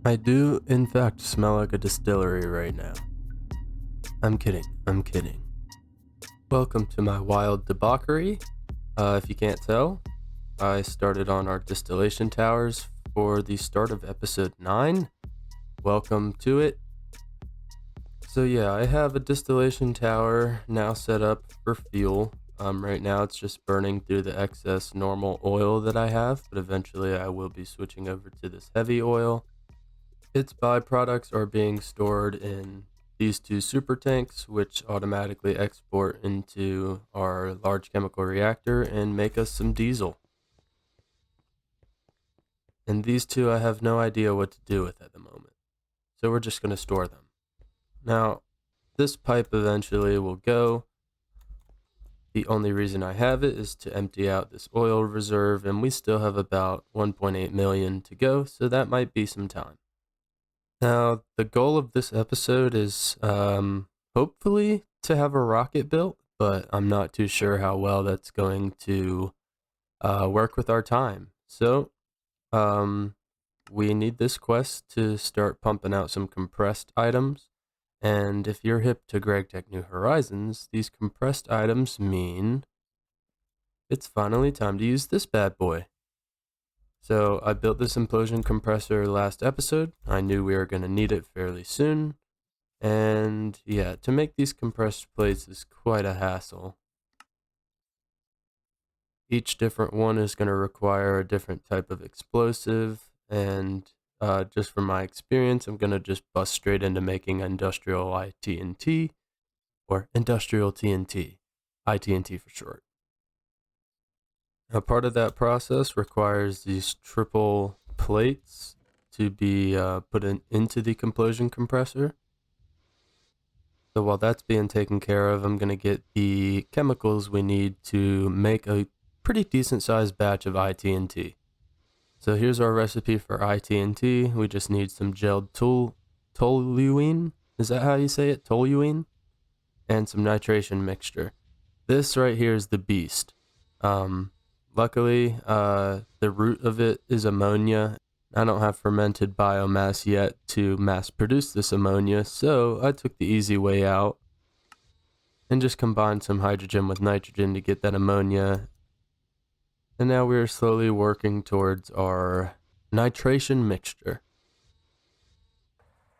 I do, in fact, smell like a distillery right now. I'm kidding. Welcome to my wild debauchery. If you can't tell, I started on our distillation towers for the start of episode 9. Welcome to it. So yeah, I have a distillation tower now set up for fuel. Right now it's just burning through the excess normal oil that I have, but eventually I will be switching over to this heavy oil. Its byproducts are being stored in these two super tanks, which automatically export into our large chemical reactor and make us some diesel. And these two I have no idea what to do with at the moment, so we're just going to store them. Now, this pipe eventually will go. The only reason I have it is to empty out this oil reserve, and we still have about 1.8 million to go, so that might be some time. Now, the goal of this episode is hopefully to have a rocket built, but I'm not too sure how well that's going to work with our time. So, we need this quest to start pumping out some compressed items. And if you're hip to Greg Tech New Horizons, these compressed items mean it's finally time to use this bad boy. So I built this Implosion compressor last episode. I knew we were going to need it fairly soon. And yeah, to make these compressed plates is quite a hassle. Each different one is going to require a different type of explosive. And just from my experience, I'm going to just bust straight into making industrial ITNT, or industrial TNT, ITNT for short. Now, part of that process requires these triple plates to be put into the Implosion compressor. So while that's being taken care of, I'm going to get the chemicals we need to make a pretty decent sized batch of ITNT. So here's our recipe for ITNT. We just need some gelled toluene. Is that how you say it? Toluene? And some nitration mixture. This right here is the beast. Luckily, the root of it is ammonia. I don't have fermented biomass yet to mass produce this ammonia, so I took the easy way out and just combined some hydrogen with nitrogen to get that ammonia. And now we're slowly working towards our nitration mixture.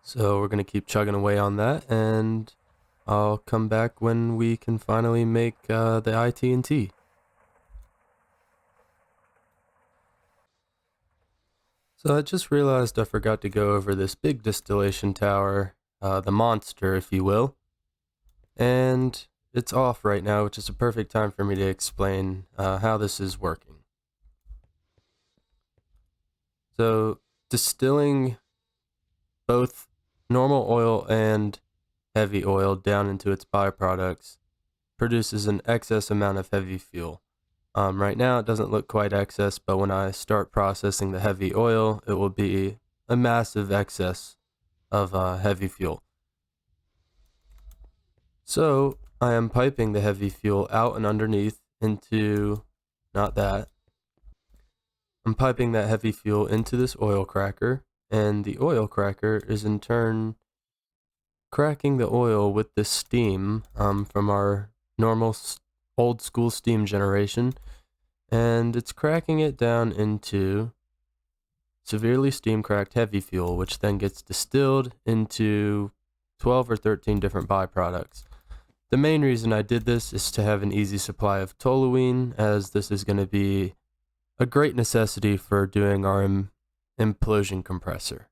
So we're going to keep chugging away on that, and I'll come back when we can finally make the ITNT. So I just realized I forgot to go over this big distillation tower, the monster, if you will. And it's off right now, which is a perfect time for me to explain how this is working. So distilling both normal oil and heavy oil down into its byproducts produces an excess amount of heavy fuel. Right now it doesn't look quite excess, but when I start processing the heavy oil, it will be a massive excess of heavy fuel. So I am piping the heavy fuel out and underneath into, not that, I'm piping that heavy fuel into this oil cracker, and the oil cracker is in turn cracking the oil with the steam from our normal old school steam generation, and it's cracking it down into severely steam cracked heavy fuel, which then gets distilled into 12 or 13 different byproducts. The main reason I did this is to have an easy supply of toluene, as this is going to be a great necessity for doing our implosion compressor.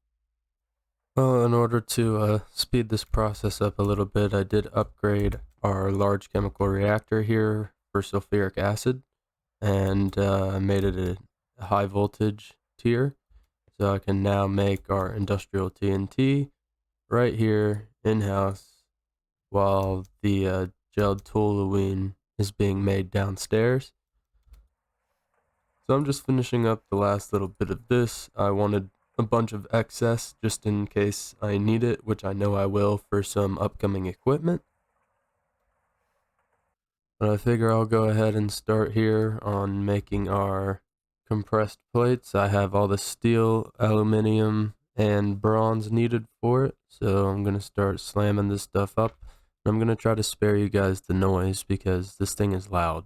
Well, in order to speed this process up a little bit, I did upgrade our large chemical reactor here for sulfuric acid, and made it a high voltage tier, so I can now make our industrial TNT right here in-house while the gelled toluene is being made downstairs. So I'm just finishing up the last little bit of this. I wanted a bunch of excess just in case I need it, which I know I will for some upcoming equipment. But I figure I'll go ahead and start here on making our compressed plates. I have all the steel, aluminum, and bronze needed for it. So I'm going to start slamming this stuff up. I'm going to try to spare you guys the noise because this thing is loud.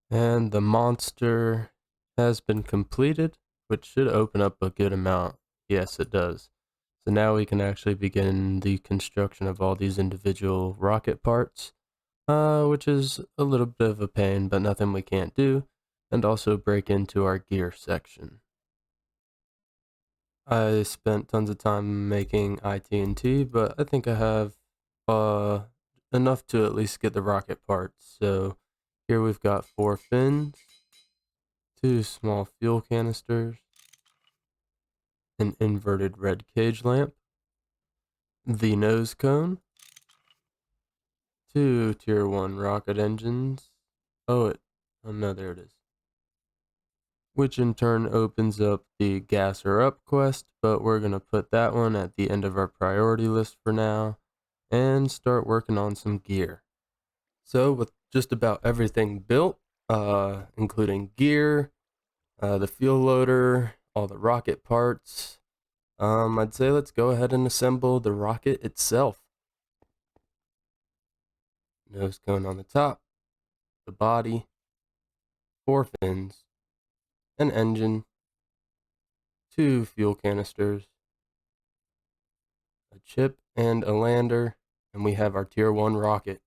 And the monster has been completed, which should open up a good amount. Yes, it does. So now we can actually begin the construction of all these individual rocket parts, which is a little bit of a pain, but nothing we can't do, and also break into our gear section. I spent tons of time making IT&T, but I think I have uh, enough to at least get the rocket parts. So here we've got 4 fins, 2 small fuel canisters, an inverted red cage lamp, the nose cone, 2 tier 1 rocket engines. Oh no, there it is. Which in turn opens up the gas her up quest, but we're going to put that one at the end of our priority list for now and start working on some gear. So with just about everything built, including gear, the fuel loader, all the rocket parts, I'd say let's go ahead and assemble the rocket itself. Nose cone on the top, the body, 4 fins, an engine, 2 fuel canisters, a chip, and a lander, and we have our tier 1 rocket.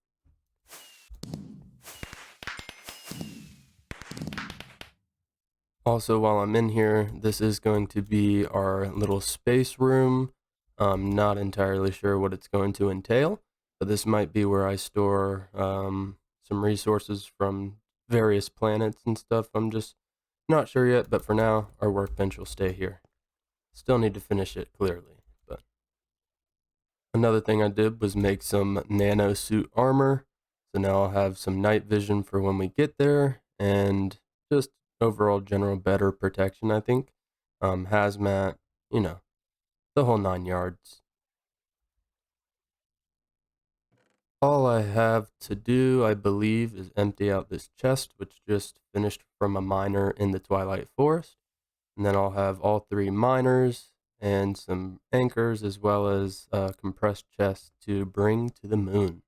Also, while I'm in here, this is going to be our little space room. I'm not entirely sure what it's going to entail, but this might be where I store some resources from various planets and stuff. I'm just not sure yet, but for now, our workbench will stay here. Still need to finish it, clearly. But another thing I did was make some nano suit armor. So now I'll have some night vision for when we get there, and just overall general better protection, I think. Hazmat, you know, the whole 9 yards. All I have to do, I believe, is empty out this chest, which just finished from a miner in the Twilight Forest. And then I'll have all 3 miners and some anchors, as well as a compressed chest to bring to the moon.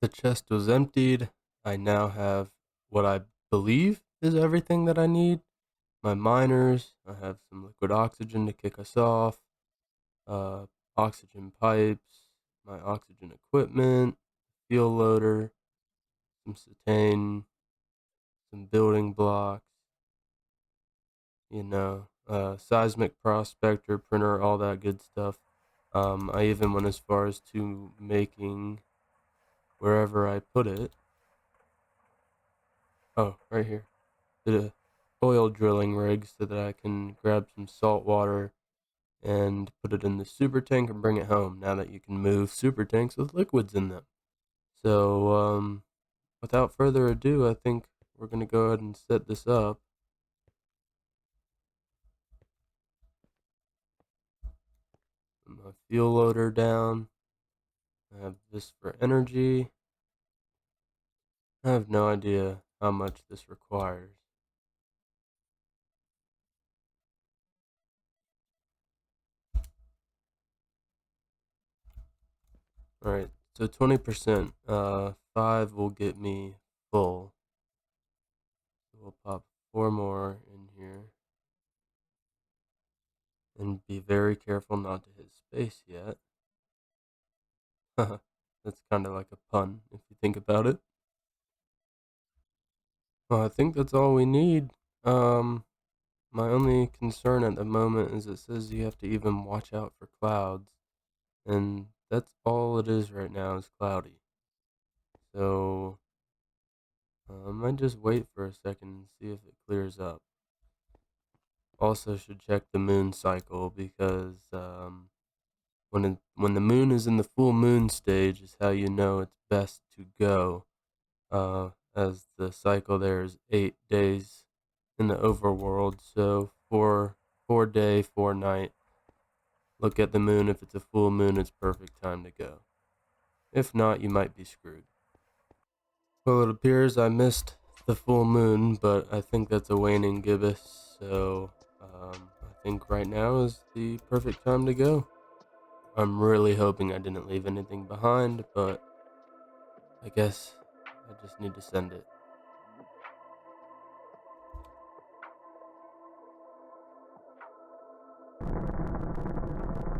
The chest was emptied. I now have what I believe is everything that I need. My miners, I have some liquid oxygen to kick us off, uh, oxygen pipes, my oxygen equipment, fuel loader, some cetane, some building blocks, seismic prospector, printer, all that good stuff. I even went as far as to making wherever I put it. Oh, right here. The oil drilling rig so that I can grab some salt water and put it in the super tank and bring it home now that you can move super tanks with liquids in them. So, without further ado, I think we're going to go ahead and set this up. Put my fuel loader down. I have this for energy. I have no idea how much this requires. Alright, so 20%. 5 will get me full. So we'll pop 4 more in here. And be very careful not to hit space yet. That's kind of like a pun if you think about it. Well, I think that's all we need. My only concern at the moment is it says you have to even watch out for clouds. And that's all it is right now is cloudy. So, I might just wait for a second and see if it clears up. Also should check the moon cycle because when the moon is in the full moon stage is how you know it's best to go. As the cycle there is 8 days in the overworld, so 4 day, 4 night. Look at the moon. If it's a full moon, it's perfect time to go. If not, you might be screwed. Well, it appears I missed the full moon, but I think that's a waning gibbous, so I think right now is the perfect time to go. I'm really hoping I didn't leave anything behind, but I guess I just need to send it.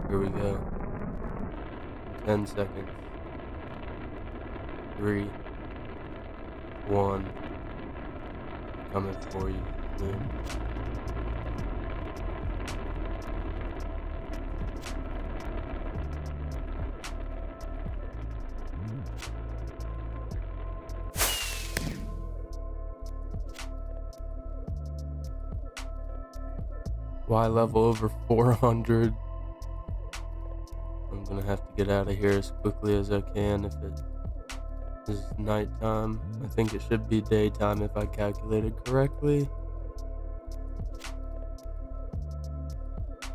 Here we go. 10 seconds. 3, 1. Coming for you, moon. Y level over 400. I'm gonna have to get out of here as quickly as I can if it is nighttime. I think it should be daytime if I calculated correctly.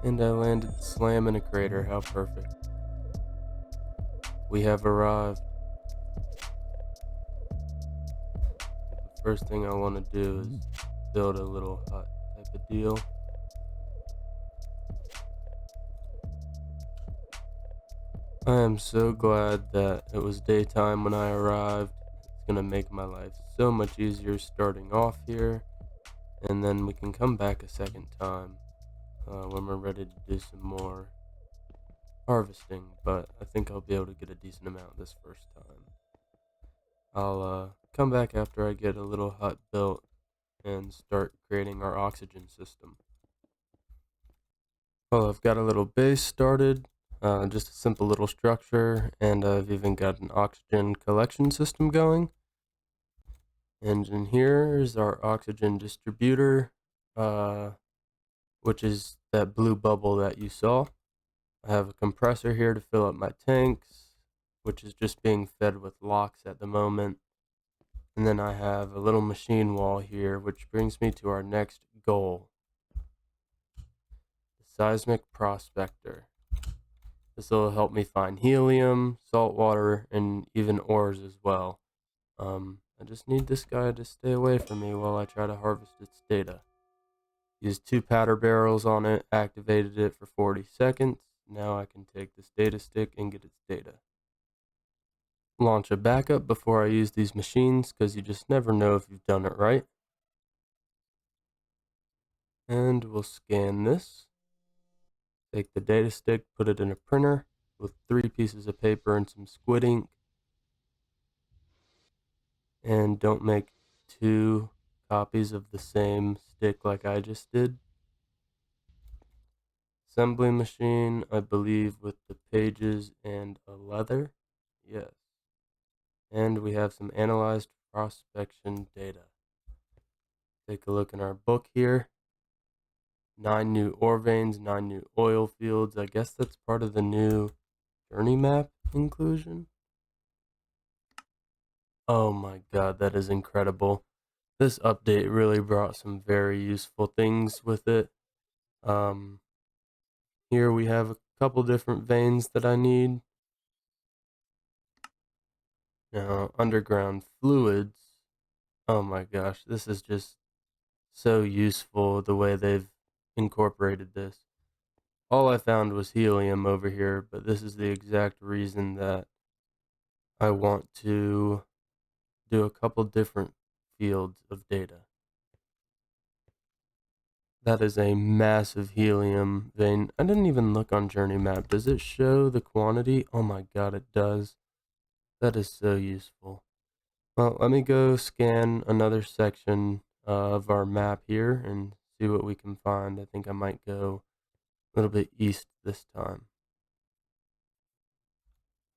And I landed slam in a crater. How perfect. We have arrived. The first thing I want to do is build a little hut type of deal. I am so glad that it was daytime when I arrived. It's gonna make my life so much easier starting off here, and then we can come back a second time when we're ready to do some more harvesting, but I think I'll be able to get a decent amount this first time. I'll come back after I get a little hut built and start creating our oxygen system. Well, I've got a little base started, just a simple little structure, and I've even got an oxygen collection system going. And in here is our oxygen distributor, which is that blue bubble that you saw. I have a compressor here to fill up my tanks, which is just being fed with locks at the moment. And then I have a little machine wall here, which brings me to our next goal, the seismic prospector. This will help me find helium, salt water, and even ores as well. I just need this guy to stay away from me while I try to harvest its data. Used 2 powder barrels on it, activated it for 40 seconds. Now I can take this data stick and get its data. Launch a backup before I use these machines because you just never know if you've done it right. And we'll scan this. Take the data stick, put it in a printer with 3 pieces of paper and some squid ink. And don't make 2 copies of the same stick like I just did. Assembly machine, I believe, with the pages and a leather. Yes. And we have some analyzed prospection data. Take a look in our book here. 9 new ore veins, 9 new oil fields. I guess that's part of the new journey map inclusion. Oh my god, that is incredible. This update really brought some very useful things with it. Here we have a couple different veins that I need. Now, underground fluids. Oh my gosh, this is just so useful the way they've incorporated this. All I found was helium over here, but this is the exact reason that I want to do a couple different fields of data. That is a massive helium vein. I didn't even look on Journey Map. Does it show the quantity? Oh my god, it does. That is so useful. Well, let me go scan another section of our map here and see what we can find. I think I might go a little bit east this time.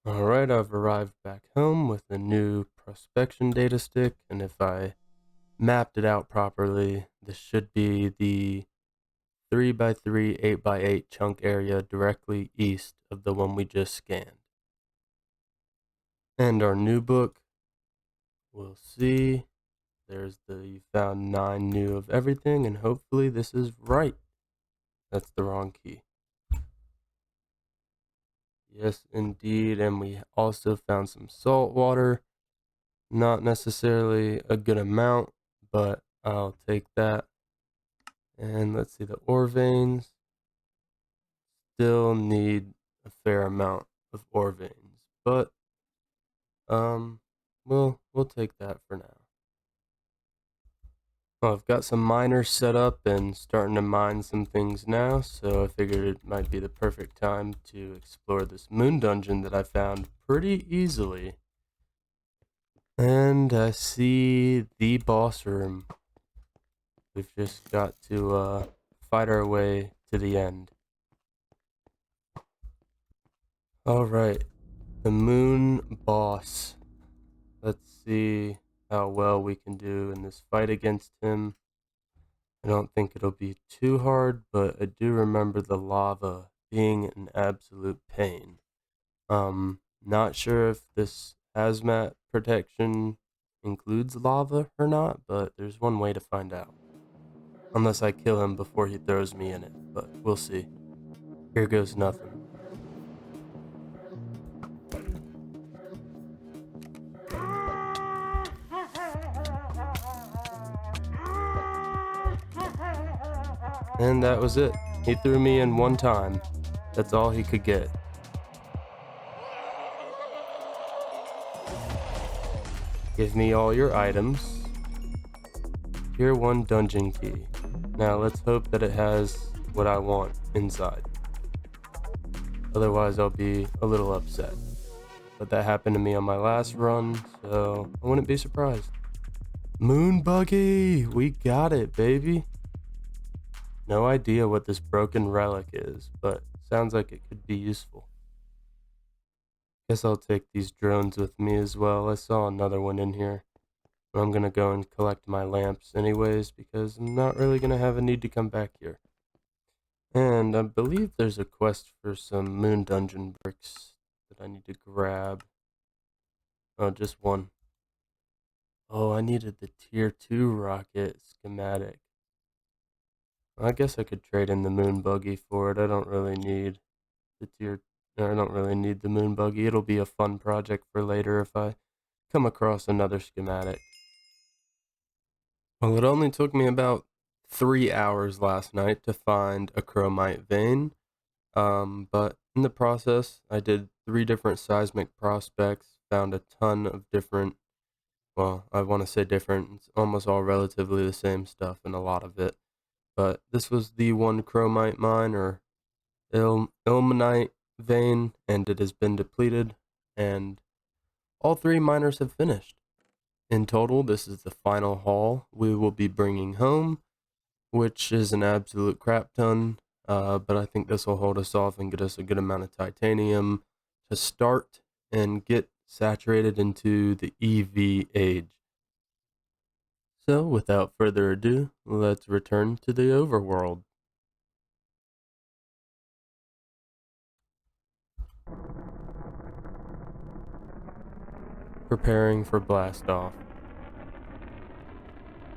Alright, I've arrived back home with a new prospection data stick, and if I mapped it out properly, this should be the 3x3, 8x8 chunk area directly east of the one we just scanned. And our new book, we'll see. There's you found 9 new of everything, and hopefully this is right. That's the wrong key. Yes, indeed, and we also found some salt water. Not necessarily a good amount, but I'll take that. And let's see, the ore veins still need a fair amount of ore veins, but we'll take that for now. Well, I've got some miners set up and starting to mine some things now, so I figured it might be the perfect time to explore this moon dungeon that I found pretty easily. And I see the boss room. We've just got to fight our way to the end. Alright, the moon boss. Let's see how well we can do in this fight against him. I don't think it'll be too hard, but I do remember the lava being an absolute pain. Not sure if this hazmat protection includes lava or not, but there's one way to find out. Unless I kill him before he throws me in it, but we'll see. Here goes nothing. And that was it. He threw me in one time. That's all he could get. Give me all your items. Here, one dungeon key. Now let's hope that it has what I want inside. Otherwise I'll be a little upset. But that happened to me on my last run, so I wouldn't be surprised. Moon buggy! We got it, baby! No idea what this broken relic is, but sounds like it could be useful. Guess I'll take these drones with me as well. I saw another one in here. I'm gonna go and collect my lamps anyways, because I'm not really gonna have a need to come back here. And I believe there's a quest for some moon dungeon bricks that I need to grab. Oh, just one. Oh, I needed the tier 2 rocket schematic. I guess I could trade in the moon buggy for it. I don't really need the I don't really need the moon buggy. It'll be a fun project for later if I come across another schematic. Well, it only took me about 3 hours last night to find a chromite vein. But in the process, I did 3 different seismic prospects, found a ton of different, well, I want to say different, it's almost all relatively the same stuff in a lot of it. But this was the one chromite mine, or ilmenite vein, and it has been depleted, and all 3 miners have finished. In total, this is the final haul we will be bringing home, which is an absolute crap ton, but I think this will hold us off and get us a good amount of titanium to start and get saturated into the EV age. So, without further ado, let's return to the overworld. Preparing for blast off.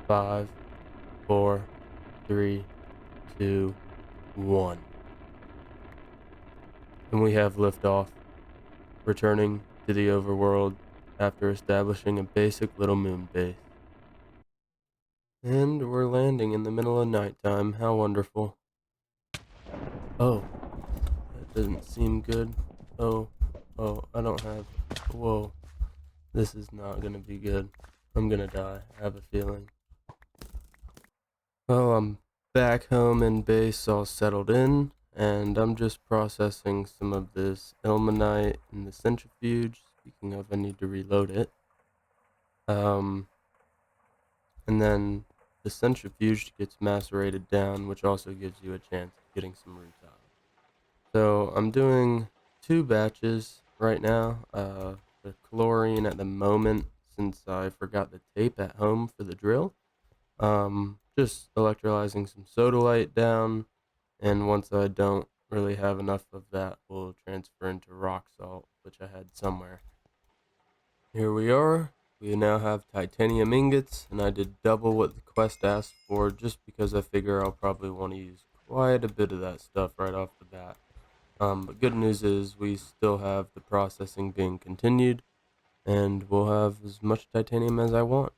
5, 4, 3, 2, 1. And we have liftoff, returning to the overworld after establishing a basic little moon base. And we're landing in the middle of nighttime. How wonderful. Oh, that doesn't seem good. Oh, I don't have... Whoa. This is not gonna be good. I'm gonna die. I have a feeling. Well, I'm back home in base, all settled in, and I'm just processing some of this ilmenite in the centrifuge. Speaking of, I need to reload it. And then the centrifuge gets macerated down, which also gives you a chance of getting some rutile. So I'm doing 2 batches right now. The chlorine at the moment, since I forgot the tape at home for the drill. Just electrolyzing some sodalite down, and once I don't really have enough of that, we'll transfer into rock salt, which I had somewhere. Here we are. We now have titanium ingots, and I did double what the quest asked for just because I figure I'll probably want to use quite a bit of that stuff right off the bat. But good news is we still have the processing being continued, and we'll have as much titanium as I want.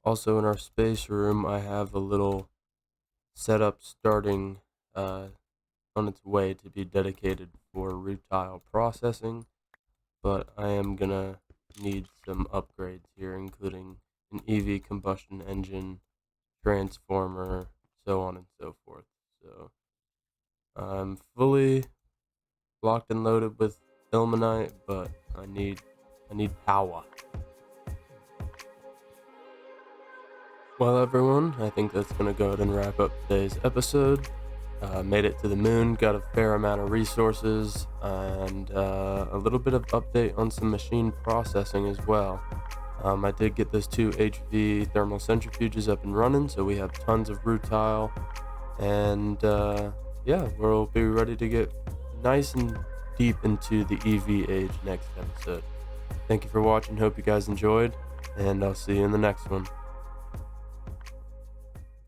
Also in our space room, I have a little setup starting on its way to be dedicated for rutile processing, but I am gonna need some upgrades here, including an EV combustion engine, transformer, so on and so forth. So I'm fully locked and loaded with ilmenite, but I need power. Well, everyone, I think that's gonna go ahead and wrap up today's episode. Made it to the moon, got a fair amount of resources, and a little bit of update on some machine processing as well. I did get those 2 HV thermal centrifuges up and running, so we have tons of rutile, and yeah, we'll be ready to get nice and deep into the EV age next episode. Thank you for watching, hope you guys enjoyed, and I'll see you in the next one.